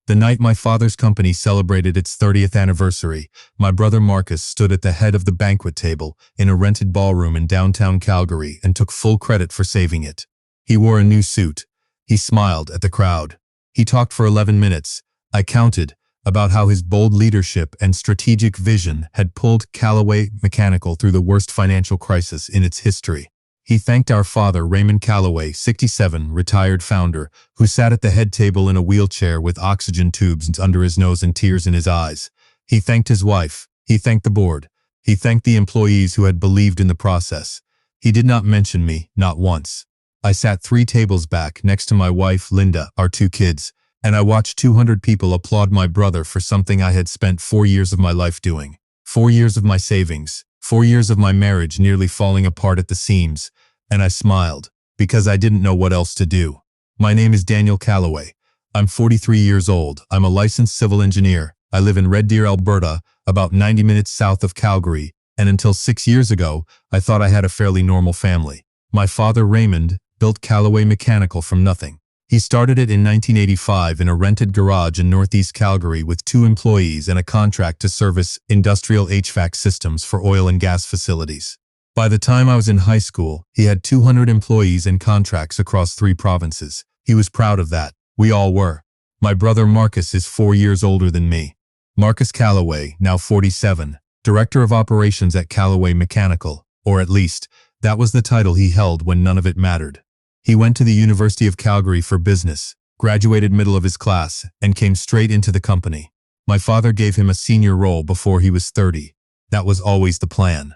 The night my father's company celebrated its 30th anniversary, my brother Marcus stood at the head of the banquet table in a rented ballroom in downtown Calgary and took full credit for saving it. He wore a new suit. He smiled at the crowd. He talked for 11 minutes. I counted, about how his bold leadership and strategic vision had pulled Callaway Mechanical through the worst financial crisis in its history. He thanked our father, Raymond Callaway, 67, retired founder, who sat at the head table in a wheelchair with oxygen tubes under his nose and tears in his eyes. He thanked his wife. He thanked the board. He thanked the employees who had believed in the process. He did not mention me, not once. I sat 3 tables back next to my wife, Linda, our 2 kids, and I watched 200 people applaud my brother for something I had spent 4 years of my life doing. 4 years of my savings, 4 years of my marriage nearly falling apart at the seams, and I smiled, because I didn't know what else to do. My name is Daniel Callaway. I'm 43 years old. I'm a licensed civil engineer. I live in Red Deer, Alberta, about 90 minutes south of Calgary, and until 6 years ago, I thought I had a fairly normal family. My father, Raymond, built Callaway Mechanical from nothing. He started it in 1985 in a rented garage in northeast Calgary with 2 employees and a contract to service industrial HVAC systems for oil and gas facilities. By the time I was in high school, he had 200 employees and contracts across 3 provinces. He was proud of that. We all were. My brother Marcus is 4 years older than me. Marcus Callaway, now 47, Director of Operations at Callaway Mechanical, or at least, that was the title he held when none of it mattered. He went to the University of Calgary for business, graduated middle of his class, and came straight into the company. My father gave him a senior role before he was 30. That was always the plan.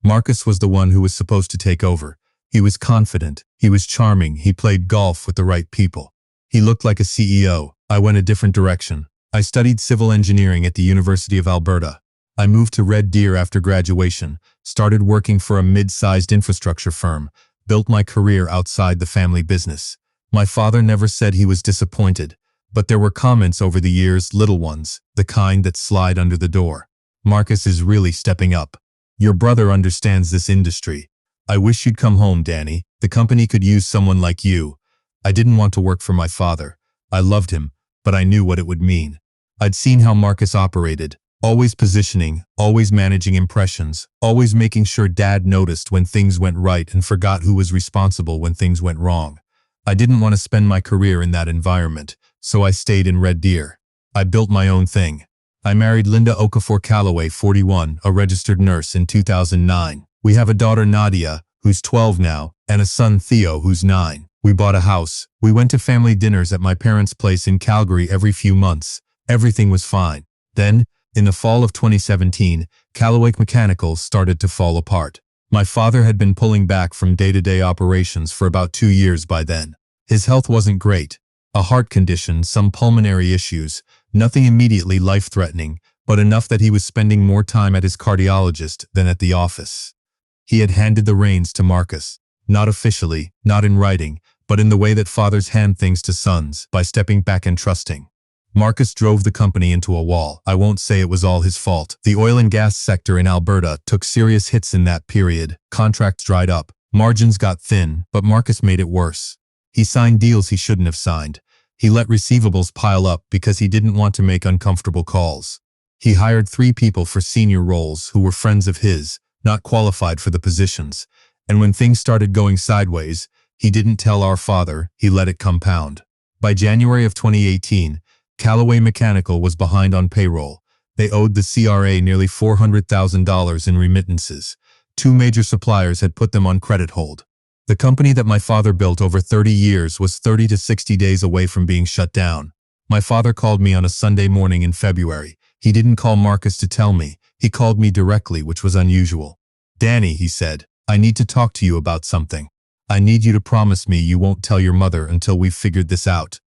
Marcus was the one who was supposed to take over. He was confident, he was charming, he played golf with the right people. He looked like a CEO. I went a different direction. I studied civil engineering at the University of Alberta. I moved to Red Deer after graduation, started working for a mid-sized infrastructure firm, built my career outside the family business. My father never said he was disappointed, but there were comments over the years, little ones, the kind that slide under the door. Marcus is really stepping up. Your brother understands this industry. I wish you'd come home, Danny. The company could use someone like you. I didn't want to work for my father. I loved him, but I knew what it would mean. I'd seen how Marcus operated, always positioning, always managing impressions, always making sure Dad noticed when things went right and forgot who was responsible when things went wrong. I didn't want to spend my career in that environment, so I stayed in Red Deer. I built my own thing. I married Linda Okafor Callaway, 41, a registered nurse, in 2009. We have a daughter, Nadia, who's 12 now, and a son, Theo, who's 9. We bought a house. We went to family dinners at my parents' place in Calgary every few months. Everything was fine. Then, in the fall of 2017, Callaway Mechanical started to fall apart. My father had been pulling back from day-to-day operations for about 2 years by then. His health wasn't great. A heart condition, some pulmonary issues, nothing immediately life-threatening, but enough that he was spending more time at his cardiologist than at the office. He had handed the reins to Marcus, not officially, not in writing, but in the way that fathers hand things to sons, by stepping back and trusting. Marcus drove the company into a wall. I won't say it was all his fault. The oil and gas sector in Alberta took serious hits in that period. Contracts dried up, margins got thin, but Marcus made it worse. He signed deals he shouldn't have signed. He let receivables pile up because he didn't want to make uncomfortable calls. He hired 3 people for senior roles who were friends of his, not qualified for the positions. And when things started going sideways, he didn't tell our father, he let it compound. By January of 2018, Callaway Mechanical was behind on payroll. They owed the CRA nearly $400,000 in remittances. 2 major suppliers had put them on credit hold. The company that my father built over 30 years was 30 to 60 days away from being shut down. My father called me on a Sunday morning in February. He didn't call Marcus to tell me. He called me directly, which was unusual. "Danny," he said, "I need to talk to you about something. I need you to promise me you won't tell your mother until we've figured this out."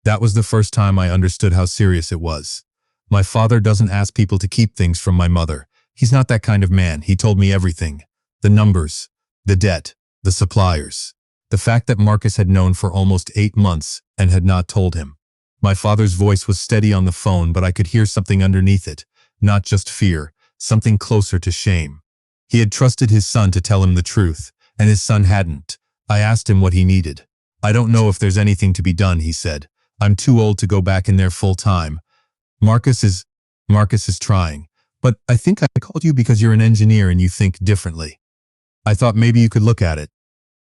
That was the first time I understood how serious it was. My father doesn't ask people to keep things from my mother. He's not that kind of man. He told me everything. The numbers, the debt, the suppliers. The fact that Marcus had known for almost 8 months and had not told him. My father's voice was steady on the phone, but I could hear something underneath it. Not just fear, something closer to shame. He had trusted his son to tell him the truth, and his son hadn't. I asked him what he needed. "I don't know if there's anything to be done," he said. I'm too old to go back in there full time. Marcus is, Marcus is trying. But I think I called you because you're an engineer and you think differently. I thought maybe you could look at it.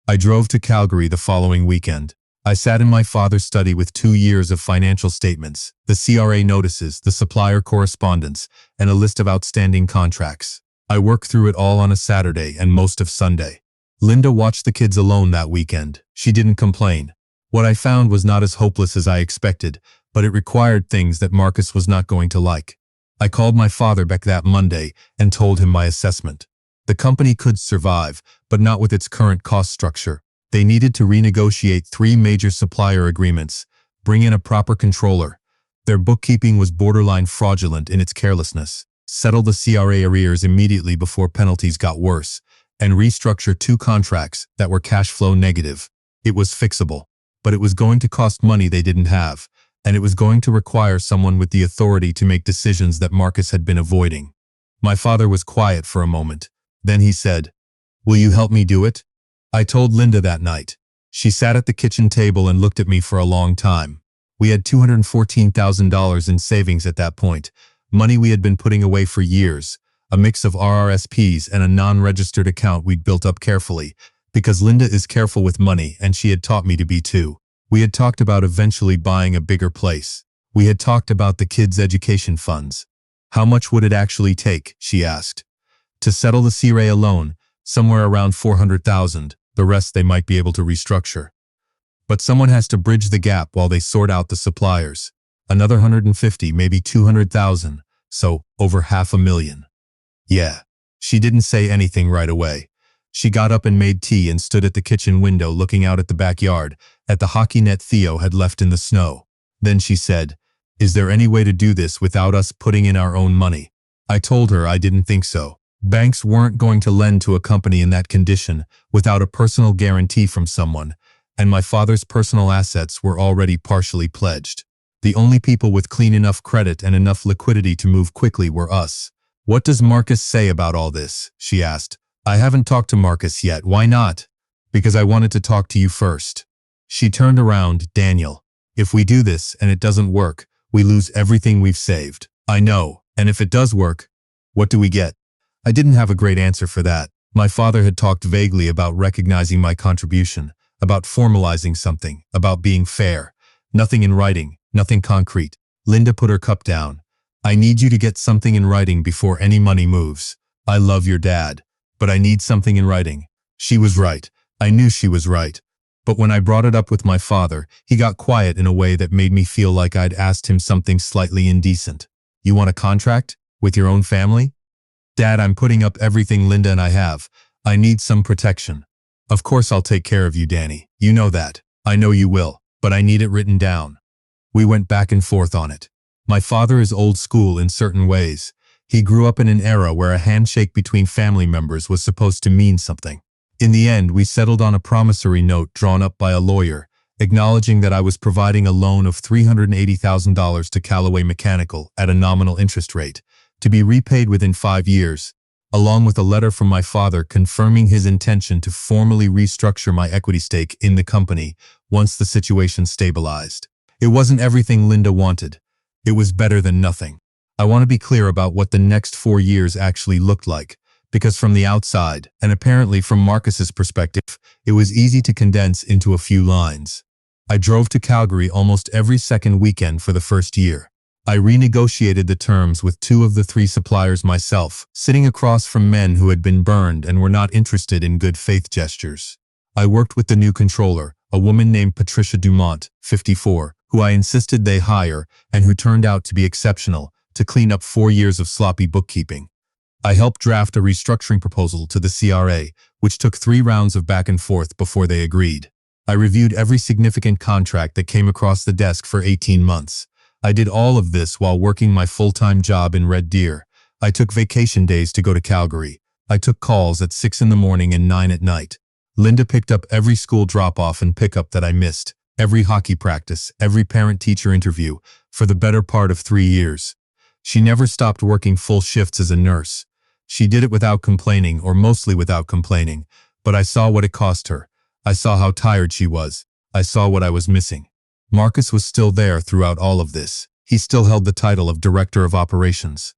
I drove to Calgary the following weekend. I sat in my father's study with 2 years of financial statements, the CRA notices, the supplier correspondence, and a list of outstanding contracts. I worked through it all on a Saturday and most of Sunday. Linda watched the kids alone that weekend. She didn't complain. What I found was not as hopeless as I expected, but it required things that Marcus was not going to like. I called my father back that Monday and told him my assessment. The company could survive, but not with its current cost structure. They needed to renegotiate 3 major supplier agreements, bring in a proper controller. Their bookkeeping was borderline fraudulent in its carelessness, settle the CRA arrears immediately before penalties got worse, and restructure 2 contracts that were cash flow negative. It was fixable, but it was going to cost money they didn't have, and it was going to require someone with the authority to make decisions that Marcus had been avoiding. My father was quiet for a moment. Then he said, "Will you help me do it?" I told Linda that night. She sat at the kitchen table and looked at me for a long time. We had $214,000 in savings at that point, money we had been putting away for years, a mix of RRSPs and a non-registered account we'd built up carefully, because Linda is careful with money and she had taught me to be too. We had talked about eventually buying a bigger place. We had talked about the kids' education funds. How much would it actually take, she asked. To settle the CRA alone, somewhere around $400,000, the rest they might be able to restructure. But someone has to bridge the gap while they sort out the suppliers. Another 150, maybe 200,000, so over $500,000. Yeah. She didn't say anything right away. She got up and made tea and stood at the kitchen window looking out at the backyard, at the hockey net Theo had left in the snow. Then she said, "Is there any way to do this without us putting in our own money?" I told her I didn't think so. Banks weren't going to lend to a company in that condition without a personal guarantee from someone, and my father's personal assets were already partially pledged. The only people with clean enough credit and enough liquidity to move quickly were us. "What does Marcus say about all this?" she asked. "I haven't talked to Marcus yet. Why not?" "Because I wanted to talk to you first." She turned around. "Daniel, if we do this and it doesn't work, we lose everything we've saved." "I know. And if it does work, what do we get?" I didn't have a great answer for that. My father had talked vaguely about recognizing my contribution, about formalizing something, about being fair. Nothing in writing, nothing concrete. Linda put her cup down. "I need you to get something in writing before any money moves. I love your dad, but I need something in writing." She was right. I knew she was right. But when I brought it up with my father, he got quiet in a way that made me feel like I'd asked him something slightly indecent. "You want a contract? With your own family?" "Dad, I'm putting up everything Linda and I have. I need some protection." "Of course I'll take care of you, Danny. You know that. I know you will, but I need it written down." We went back and forth on it. My father is old school in certain ways. He grew up in an era where a handshake between family members was supposed to mean something. In the end, we settled on a promissory note drawn up by a lawyer, acknowledging that I was providing a loan of $380,000 to Callaway Mechanical at a nominal interest rate, to be repaid within 5 years, along with a letter from my father confirming his intention to formally restructure my equity stake in the company once the situation stabilized. It wasn't everything Linda wanted. It was better than nothing. I want to be clear about what the next 4 years actually looked like, because from the outside, and apparently from Marcus's perspective, it was easy to condense into a few lines. I drove to Calgary almost every second weekend for the first year. I renegotiated the terms with 2 of the 3 suppliers myself, sitting across from men who had been burned and were not interested in good faith gestures. I worked with the new controller, a woman named Patricia Dumont, 54, who I insisted they hire and who turned out to be exceptional, to clean up 4 years of sloppy bookkeeping. I helped draft a restructuring proposal to the CRA, which took 3 rounds of back and forth before they agreed. I reviewed every significant contract that came across the desk for 18 months. I did all of this while working my full-time job in Red Deer. I took vacation days to go to Calgary. I took calls at 6 in the morning and 9 at night. Linda picked up every school drop-off and pickup that I missed, every hockey practice, every parent-teacher interview, for the better part of 3 years. She never stopped working full shifts as a nurse. She did it without complaining, or mostly without complaining, but I saw what it cost her. I saw how tired she was. I saw what I was missing. Marcus was still there throughout all of this. He still held the title of Director of Operations.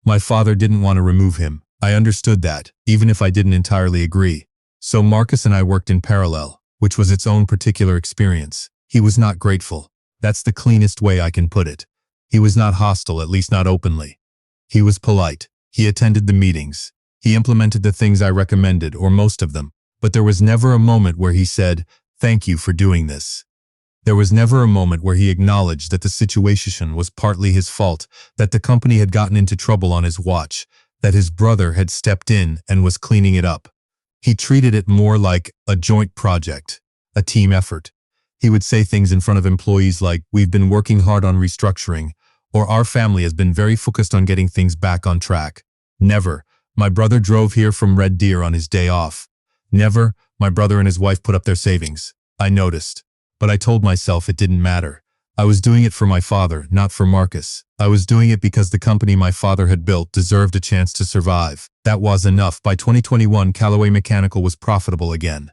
My father didn't want to remove him. I understood that, even if I didn't entirely agree. So Marcus and I worked in parallel, which was its own particular experience. He was not grateful. That's the cleanest way I can put it. He was not hostile, at least not openly. He was polite. He attended the meetings. He implemented the things I recommended, or most of them. But there was never a moment where he said, "Thank you for doing this." There was never a moment where he acknowledged that the situation was partly his fault, that the company had gotten into trouble on his watch, that his brother had stepped in and was cleaning it up. He treated it more like a joint project, a team effort. He would say things in front of employees like, "We've been working hard on restructuring," or "Our family has been very focused on getting things back on track." Never, "My brother drove here from Red Deer on his day off." Never, "My brother and his wife put up their savings." I noticed. But I told myself it didn't matter. I was doing it for my father, not for Marcus. I was doing it because the company my father had built deserved a chance to survive. That was enough. By 2021, Callaway Mechanical was profitable again.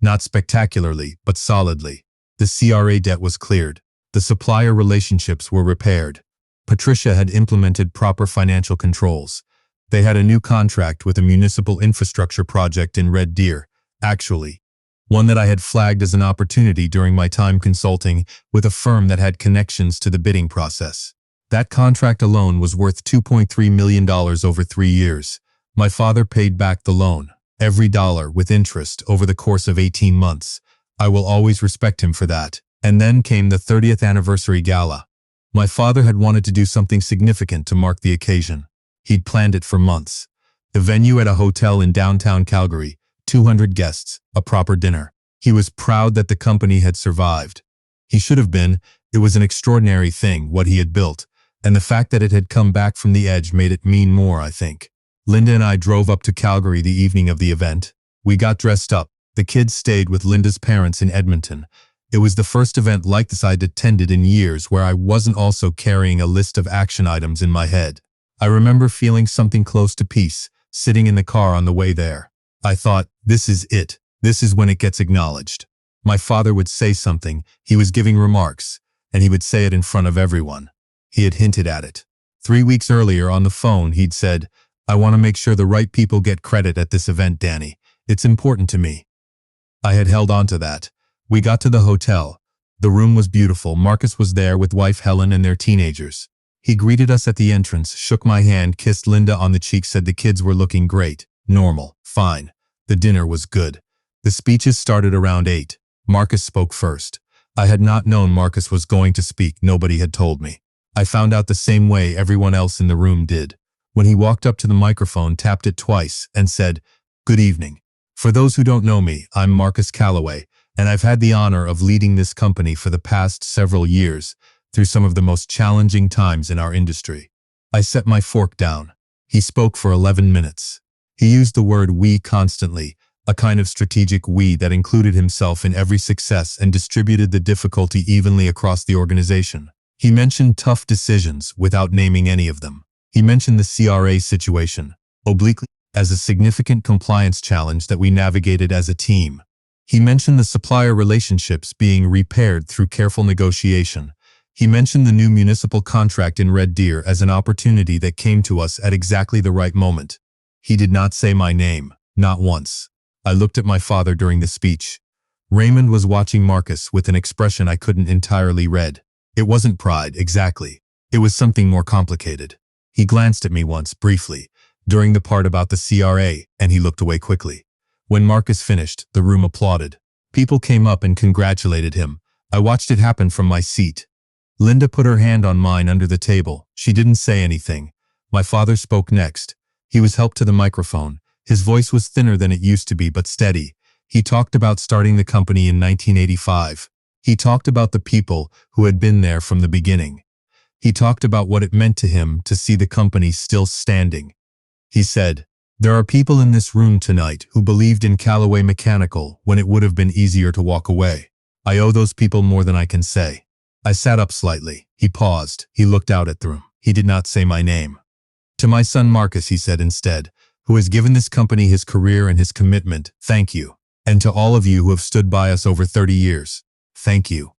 Not spectacularly, but solidly. The CRA debt was cleared. The supplier relationships were repaired. Patricia had implemented proper financial controls. They had a new contract with a municipal infrastructure project in Red Deer, actually. One that I had flagged as an opportunity during my time consulting with a firm that had connections to the bidding process. That contract alone was worth $2.3 million over 3 years. My father paid back the loan, every dollar with interest over the course of 18 months. I will always respect him for that. And then came the 30th anniversary gala. My father had wanted to do something significant to mark the occasion. He'd planned it for months. The venue at a hotel in downtown Calgary, 200 guests, a proper dinner. He was proud that the company had survived. He should have been. It was an extraordinary thing, what he had built, and the fact that it had come back from the edge made it mean more, I think. Linda and I drove up to Calgary the evening of the event. We got dressed up. The kids stayed with Linda's parents in Edmonton. It was the first event like this I'd attended in years where I wasn't also carrying a list of action items in my head. I remember feeling something close to peace, sitting in the car on the way there. I thought, this is it. This is when it gets acknowledged. My father would say something, he was giving remarks, and he would say it in front of everyone. He had hinted at it. 3 weeks earlier on the phone, he'd said, "I want to make sure the right people get credit at this event, Danny. It's important to me." I had held on to that. We got to the hotel. The room was beautiful. Marcus was there with wife Helen and their teenagers. He greeted us at the entrance, shook my hand, kissed Linda on the cheek, said the kids were looking great. Normal. Fine. The dinner was good. The speeches started around 8. Marcus spoke first. I had not known Marcus was going to speak. Nobody had told me. I found out the same way everyone else in the room did. When he walked up to the microphone, tapped it twice, and said, "Good evening. For those who don't know me, I'm Marcus Callaway, and I've had the honor of leading this company for the past several years through some of the most challenging times in our industry." I set my fork down. He spoke for 11 minutes. He used the word "we" constantly, a kind of strategic "we" that included himself in every success and distributed the difficulty evenly across the organization. He mentioned tough decisions without naming any of them. He mentioned the CRA situation, obliquely, as a significant compliance challenge that we navigated as a team. He mentioned the supplier relationships being repaired through careful negotiation. He mentioned the new municipal contract in Red Deer as an opportunity that came to us at exactly the right moment. He did not say my name, not once. I looked at my father during the speech. Raymond was watching Marcus with an expression I couldn't entirely read. It wasn't pride, exactly. It was something more complicated. He glanced at me once, briefly, during the part about the CRA, and he looked away quickly. When Marcus finished, the room applauded. People came up and congratulated him. I watched it happen from my seat. Linda put her hand on mine under the table. She didn't say anything. My father spoke next. He was helped to the microphone. His voice was thinner than it used to be, but steady. He talked about starting the company in 1985. He talked about the people who had been there from the beginning. He talked about what it meant to him to see the company still standing. He said, "There are people in this room tonight who believed in Callaway Mechanical when it would have been easier to walk away. I owe those people more than I can say." I sat up slightly. He paused. He looked out at the room. He did not say my name. "To my son Marcus," he said instead, "who has given this company his career and his commitment, thank you. And to all of you who have stood by us over 30 years, thank you."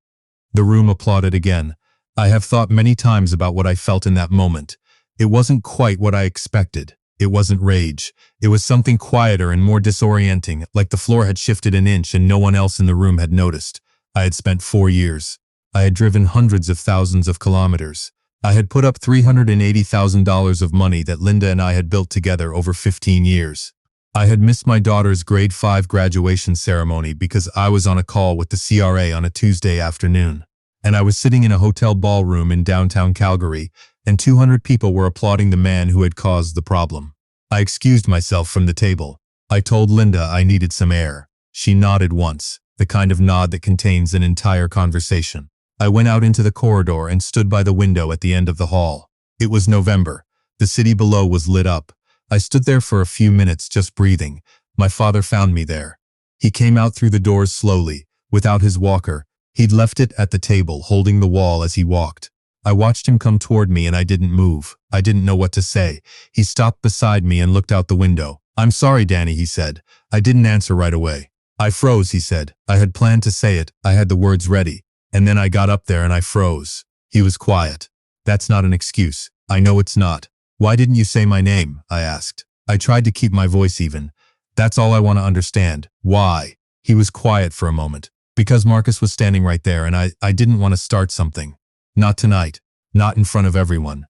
The room applauded again. I have thought many times about what I felt in that moment. It wasn't quite what I expected. It wasn't rage. It was something quieter and more disorienting, like the floor had shifted an inch and no one else in the room had noticed. I had spent 4 years. I had driven hundreds of thousands of kilometers. I had put up $380,000 of money that Linda and I had built together over 15 years. I had missed my daughter's grade 5 graduation ceremony because I was on a call with the CRA on a Tuesday afternoon. And I was sitting in a hotel ballroom in downtown Calgary, and 200 people were applauding the man who had caused the problem. I excused myself from the table. I told Linda I needed some air. She nodded once, the kind of nod that contains an entire conversation. I went out into the corridor and stood by the window at the end of the hall. It was November. The city below was lit up. I stood there for a few minutes just breathing. My father found me there. He came out through the doors slowly, without his walker. He'd left it at the table, holding the wall as he walked. I watched him come toward me and I didn't move. I didn't know what to say. He stopped beside me and looked out the window. "I'm sorry, Danny," he said. I didn't answer right away. "I froze," he said. I had planned to say it. I had the words ready. And then I got up there and I froze. He was quiet. "That's not an excuse. I know it's not." "Why didn't you say my name?" I asked. I tried to keep my voice even. "That's all I want to understand. Why?" He was quiet for a moment. "Because Marcus was standing right there and I didn't want to start something. Not tonight. Not in front of everyone."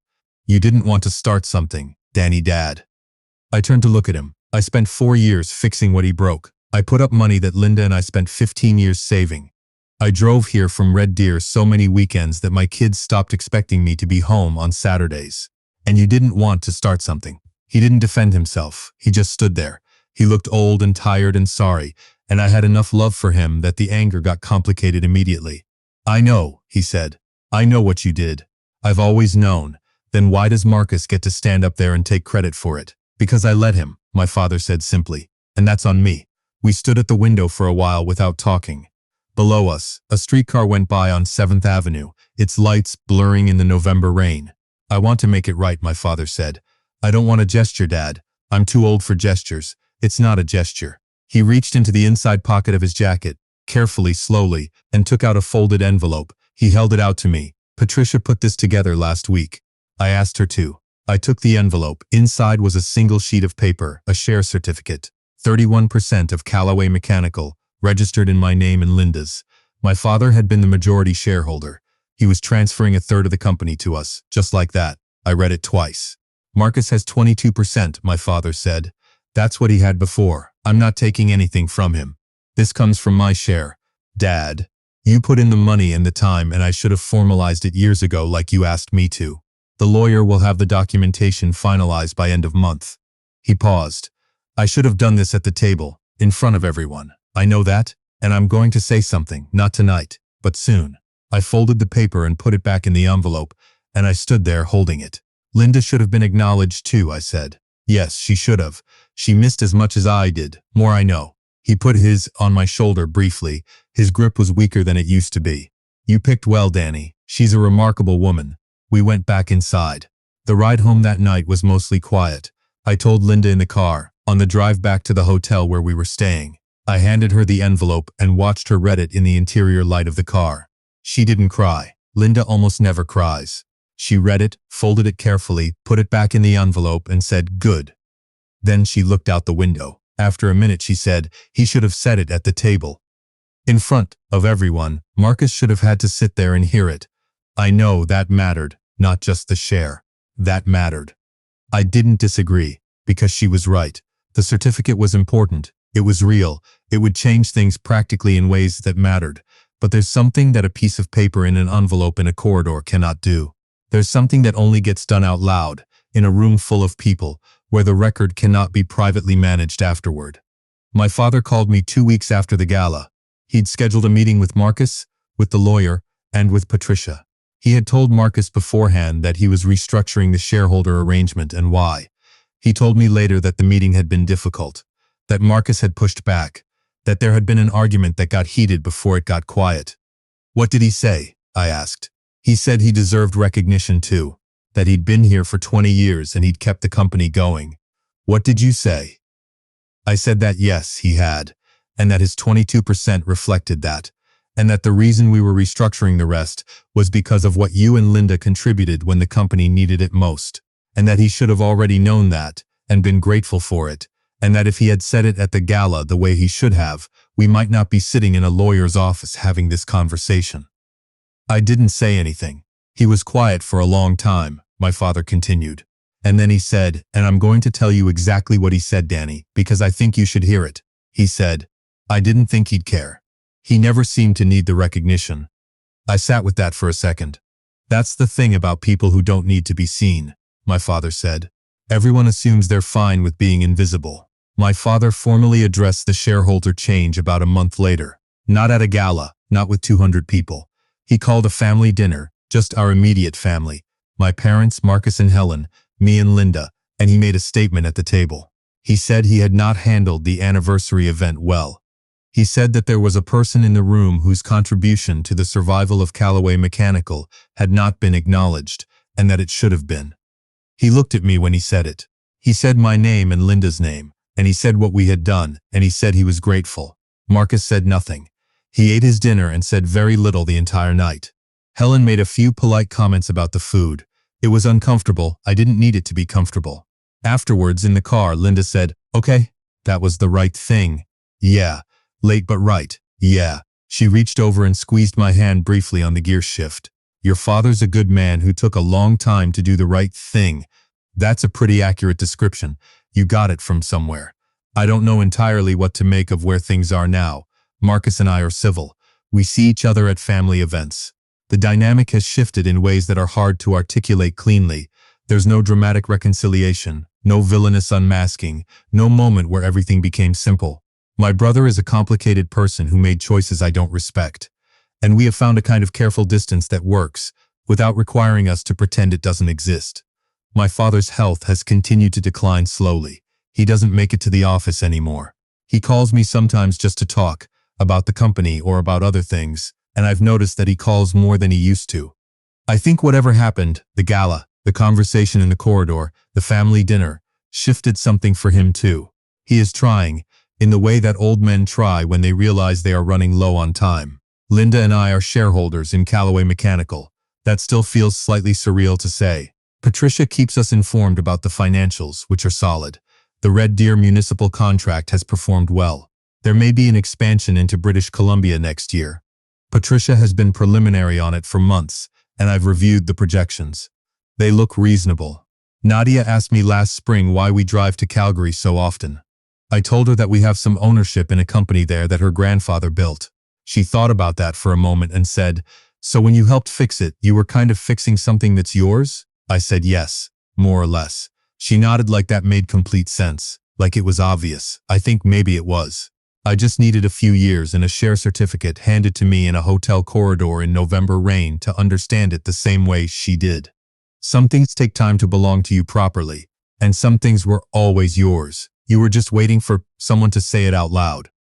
"You didn't want to start something, Danny Dad." I turned to look at him. I spent 4 years fixing what he broke. I put up money that Linda and I spent 15 years saving. I drove here from Red Deer so many weekends that my kids stopped expecting me to be home on Saturdays. "And you didn't want to start something." He didn't defend himself. He just stood there. He looked old and tired and sorry, and I had enough love for him that the anger got complicated immediately. "I know," he said. "I know what you did. I've always known. Then why does Marcus get to stand up there and take credit for it?" "Because I let him," my father said simply. "And that's on me." We stood at the window for a while without talking. Below us, a streetcar went by on 7th Avenue, its lights blurring in the November rain. "I want to make it right," my father said. "I don't want a gesture, Dad. I'm too old for gestures. It's not a gesture." He reached into the inside pocket of his jacket, carefully, slowly, and took out a folded envelope. He held it out to me. "Patricia put this together last week." I asked her to. I took the envelope. Inside was a single sheet of paper, a share certificate. 31% of Callaway Mechanical, registered in my name and Linda's. My father had been the majority shareholder. He was transferring a third of the company to us, just like that. I read it twice. "Marcus has 22%, my father said. "That's what he had before. I'm not taking anything from him. This comes from my share. Dad, you put in the money and the time and I should have formalized it years ago like you asked me to. The lawyer will have the documentation finalized by end of month." He paused. "I should have done this at the table, in front of everyone. I know that, and I'm going to say something, not tonight, but soon." I folded the paper and put it back in the envelope, and I stood there holding it. "Linda should have been acknowledged too," I said. "Yes, she should have. She missed as much as I did, more I know." He put his on my shoulder briefly. His grip was weaker than it used to be. "You picked well, Danny. She's a remarkable woman." We went back inside. The ride home that night was mostly quiet. I told Linda in the car, on the drive back to the hotel where we were staying. I handed her the envelope and watched her read it in the interior light of the car. She didn't cry. Linda almost never cries. She read it, folded it carefully, put it back in the envelope and said, "Good." Then she looked out the window. After a minute she said, "He should have said it at the table. In front of everyone. Marcus should have had to sit there and hear it." I know that mattered, not just the share. That mattered. I didn't disagree, because she was right. The certificate was important. It was real. It would change things practically in ways that mattered. But there's something that a piece of paper in an envelope in a corridor cannot do. There's something that only gets done out loud, in a room full of people, where the record cannot be privately managed afterward. My father called me 2 weeks after the gala. He'd scheduled a meeting with Marcus, with the lawyer, and with Patricia. He had told Marcus beforehand that he was restructuring the shareholder arrangement and why. He told me later that the meeting had been difficult, that Marcus had pushed back, that there had been an argument that got heated before it got quiet. "What did he say?" I asked. "He said he deserved recognition too, that he'd been here for 20 years and he'd kept the company going." "What did you say?" I said that yes, he had, and that his 22% reflected that, and that the reason we were restructuring the rest was because of what you and Linda contributed when the company needed it most, and that he should have already known that and been grateful for it, and that if he had said it at the gala the way he should have, we might not be sitting in a lawyer's office having this conversation. I didn't say anything. He was quiet for a long time, my father continued. And then he said, and I'm going to tell you exactly what he said, Danny, because I think you should hear it. He said, I didn't think he'd care. He never seemed to need the recognition. I sat with that for a second. That's the thing about people who don't need to be seen, my father said. Everyone assumes they're fine with being invisible. My father formally addressed the shareholder change about a month later. Not at a gala, not with 200 people. He called a family dinner, just our immediate family. My parents, Marcus and Helen, me and Linda, and he made a statement at the table. He said he had not handled the anniversary event well. He said that there was a person in the room whose contribution to the survival of Callaway Mechanical had not been acknowledged, and that it should have been. He looked at me when he said it. He said my name and Linda's name, and he said what we had done, and he said he was grateful. Marcus said nothing. He ate his dinner and said very little the entire night. Helen made a few polite comments about the food. It was uncomfortable. I didn't need it to be comfortable. Afterwards, in the car, Linda said, okay, that was the right thing. Yeah. Late but right. Yeah. She reached over and squeezed my hand briefly on the gear shift. Your father's a good man who took a long time to do the right thing. That's a pretty accurate description. You got it from somewhere. I don't know entirely what to make of where things are now. Marcus and I are civil. We see each other at family events. The dynamic has shifted in ways that are hard to articulate cleanly. There's no dramatic reconciliation, no villainous unmasking, no moment where everything became simple. My brother is a complicated person who made choices I don't respect. And we have found a kind of careful distance that works, without requiring us to pretend it doesn't exist. My father's health has continued to decline slowly. He doesn't make it to the office anymore. He calls me sometimes just to talk, about the company or about other things, and I've noticed that he calls more than he used to. I think whatever happened, the gala, the conversation in the corridor, the family dinner, shifted something for him too. He is trying, in the way that old men try when they realize they are running low on time. Linda and I are shareholders in Callaway Mechanical. That still feels slightly surreal to say. Patricia keeps us informed about the financials, which are solid. The Red Deer municipal contract has performed well. There may be an expansion into British Columbia next year. Patricia has been preliminary on it for months, and I've reviewed the projections. They look reasonable. Nadia asked me last spring why we drive to Calgary so often. I told her that we have some ownership in a company there that her grandfather built. She thought about that for a moment and said, so when you helped fix it, you were kind of fixing something that's yours? I said yes, more or less. She nodded like that made complete sense, like it was obvious. I think maybe it was. I just needed a few years and a share certificate handed to me in a hotel corridor in November rain to understand it the same way she did. Some things take time to belong to you properly, and some things were always yours. You were just waiting for someone to say it out loud.